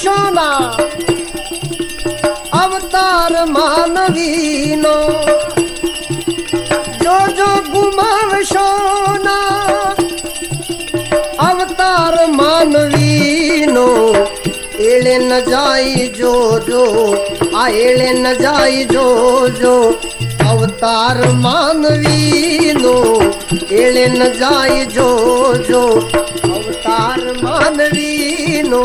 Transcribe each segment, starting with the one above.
ગુમાવશો ના અવતાર માનવીનો, જો જો ગુમાવશો ના અવતાર માનવીનો, એળે ન જાય જોજો, આ એળે ન જાય જોજો અવતાર માનવીનો, એળે ન જાય જોજો અવતાર માનવીનો.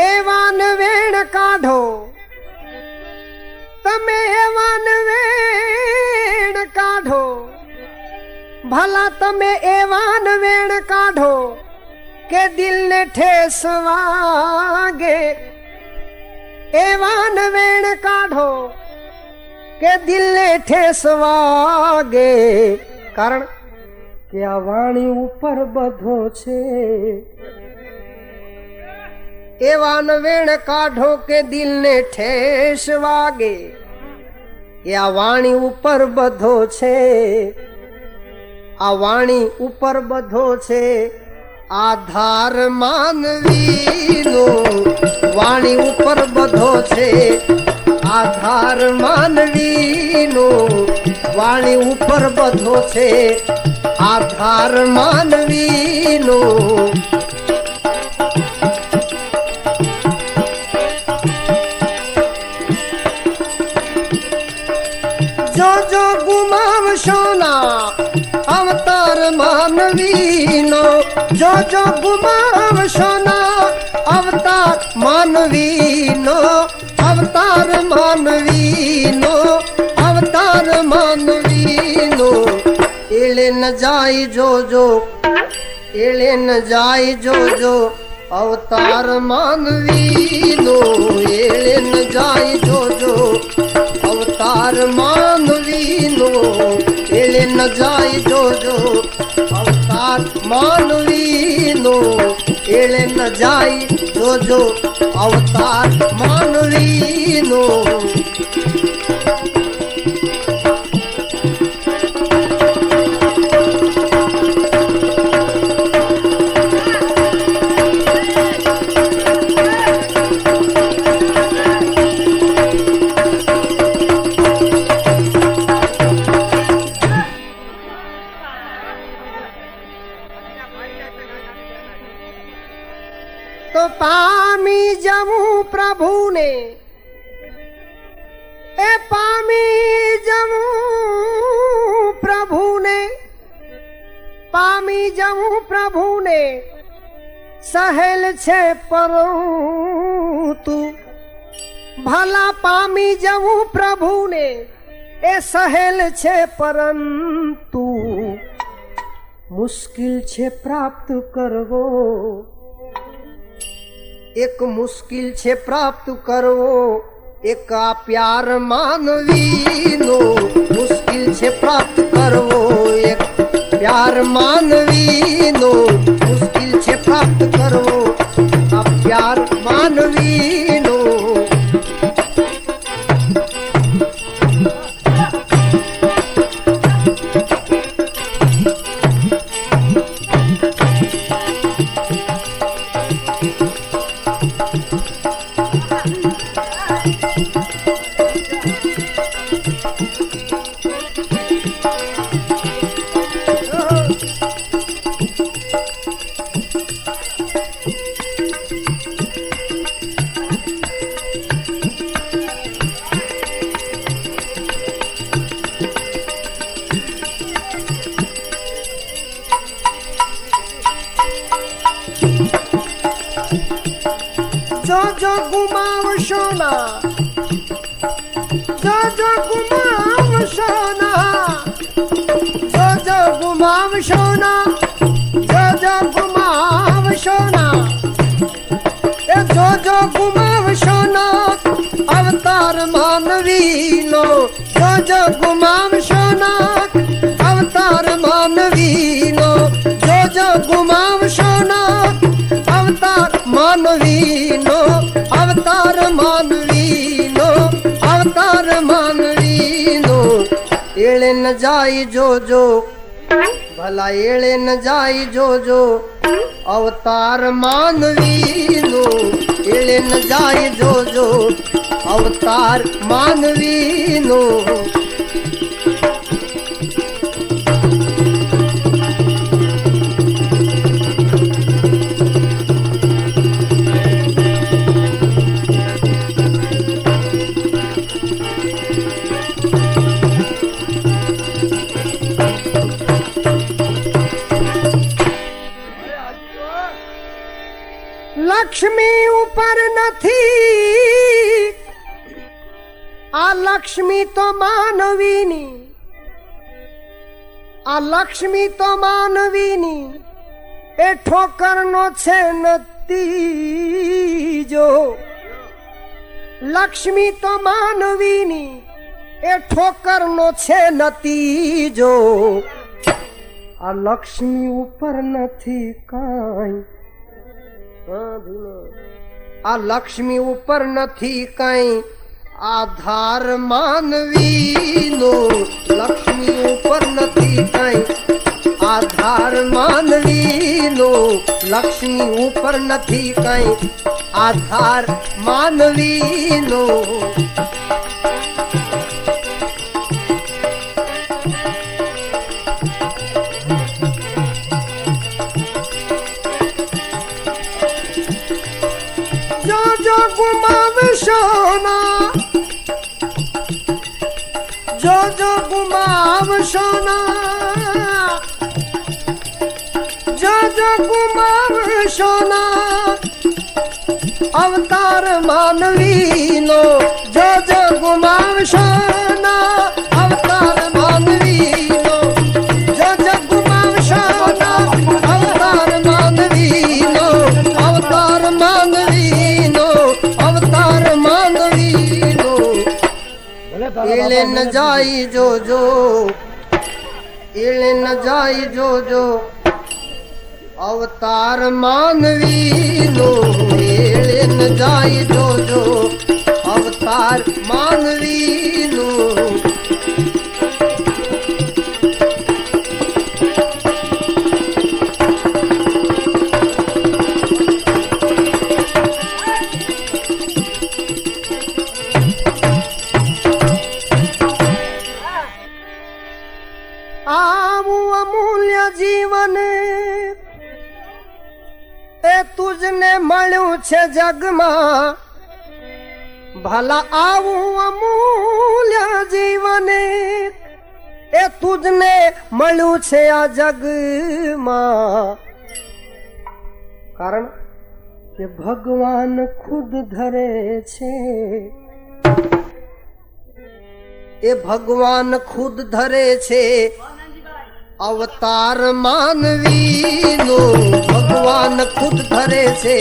એવાન વેણ કાઢો તમે, એવાન વેણ કાઢો, ભલા તમે એવાન વેણ કાઢો કે દિલને ઠેસ વાગે, એવાન વેણ કાઢો કે દિલને ઠેસ વાગે, કારણ કે આ વાણી ઉપર બધો છે. એવાન વેણ કાઢો કે દિલને ઠેસ વાગે, એ આ વાણી ઉપર બધો છે, આ વાણી ઉપર બધો છે. આધાર માનવીનો વાણી ઉપર બધો છે, આધાર માનવીનો વાણી ઉપર બધો છે, આધાર માનવીનો. જો જો ગુમાવશો ના અવતાર માનવીનો, જો જો ગુમાવશો ના અવતાર માનવીનો, અવતાર માનવીનો, અવતાર માનવીનો, એળે ન જાય જોજો, એળે ન જાય જોજો અવતાર માનવીનો, એળે ન જાય જોજો અવતાર માનવીનો, એળે ન જાય જોજો અવતાર માનવીનો, એળે ન જાય જોજો અવતાર માનવીનો. તો પામી જવું પ્રભુને, એ પામી જવું પ્રભુને, પામી જવું પ્રભુને સહેલ છે પરંતુ, ભલા પામી જવું પ્રભુને એ સહેલ છે પરંતુ, મુશ્કિલ છે પ્રાપ્ત કરવો, એક મુશ્કિલ છે પ્રાપ્ત કરવો, એક આ પ્યાર માનવીનો મુશ્કિલ છે પ્રાપ્ત કરવો, એક પ્યાર માનવીનો મુશ્કિલ છે પ્રાપ્ત કરવો, આ પ્યાર માનવીનો. જો જો ગુમાવશો ના, જો જો ગુમાવશો ના, જો જો ગુમાવશો ના, જો જો ગુમાવશો ના, એ જો જો ગુમાવશો ના અવતાર માનવીનો, જો જો ગુમાવશો ના અવતાર માનવીનો, જો જો ગુમાવશો ના માનવીનો અવતાર માનવીનો અવતાર માનવીનો એળે ન જાય જોજો ભલા એળે ન જાય જોજો અવતાર માનવીનો એળે ન જાય જોજો અવતાર માનવીનો લક્ષ્મી ઉપર નથી આ લક્ષ્મી તો માનવીની આ લક્ષ્મી તો માનવીની એ ઠોકરનો છે નતીજો લક્ષ્મી તો માનવીની એ ઠોકરનો છે નતીજો આ લક્ષ્મી ઉપર નથી કાંઈ આ લક્ષ્મી ઉપર નથી કઈ આધાર માનવીનો લક્ષ્મી ઉપર નથી કઈ આધાર માનવીનો લક્ષ્મી ઉપર નથી કઈ આધાર માનવીનો ગુમાવશોના જો ગુમાવશોના જો ગુમાવશોના અવતાર માનવીનો જો ગુમાવશોના અવતાર માનવીનો જો ગુમાવશોના અવતાર માનવીનો અવતાર માનવીનો અવતાર માનવીનો એળે ન જાય જોજો એળે ન જાય જોજો અવતાર માનવીનો એળે ન જાય જોજો અવતાર માનવીનો આવું અમૂલ્ય જીવન એ તુજને મળ્યું છે જગમાં ભલા આવું અમૂલ્ય જીવન એ તુજને મળ્યું છે આ જગમાં કારણ કે ભગવાન ખુદ ધરે છે એ ભગવાન ખુદ ધરે છે અવતાર માનવીનો ભગવાન ખુદ ધરે છે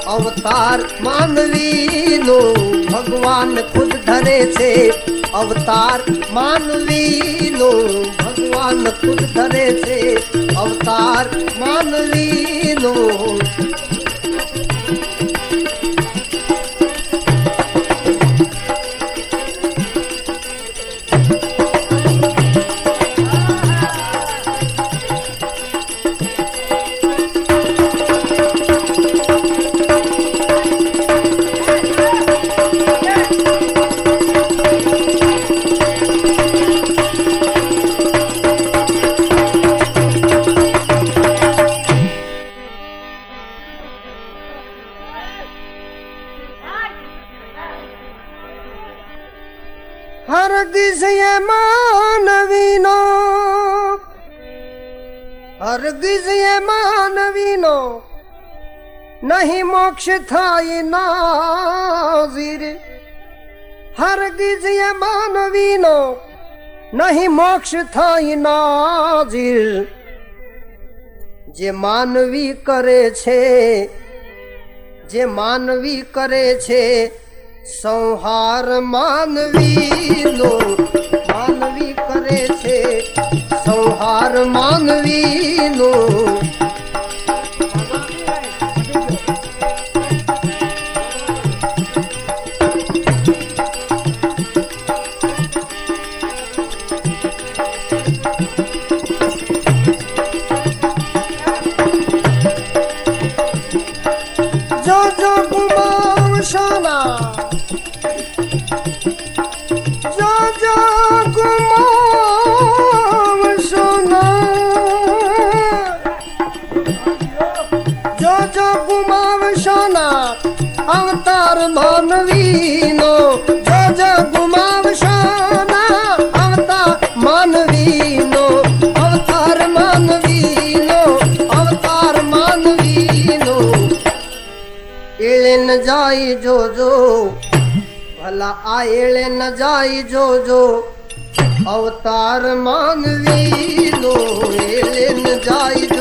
અવતાર માનવીનો ભગવાન ખુદ ધરે છે અવતાર માનવીનો ભગવાન ખુદ ધરે છે અવતાર માનવીનો હરગીઝ એ માનવીનો હરગીઝ એ માનવીનો નહીં મોક્ષ થાય નાઝીર હરગીઝ એ માનવીનો નહીં મોક્ષ થાય નાઝીર જે માનવી કરે છે જે માનવી કરે છે સંહાર માનવીનો માનવી કરે છે સંહાર માનવીનો એળે ન જાય જોજો અવતાર માનવી નો એળે ન જાય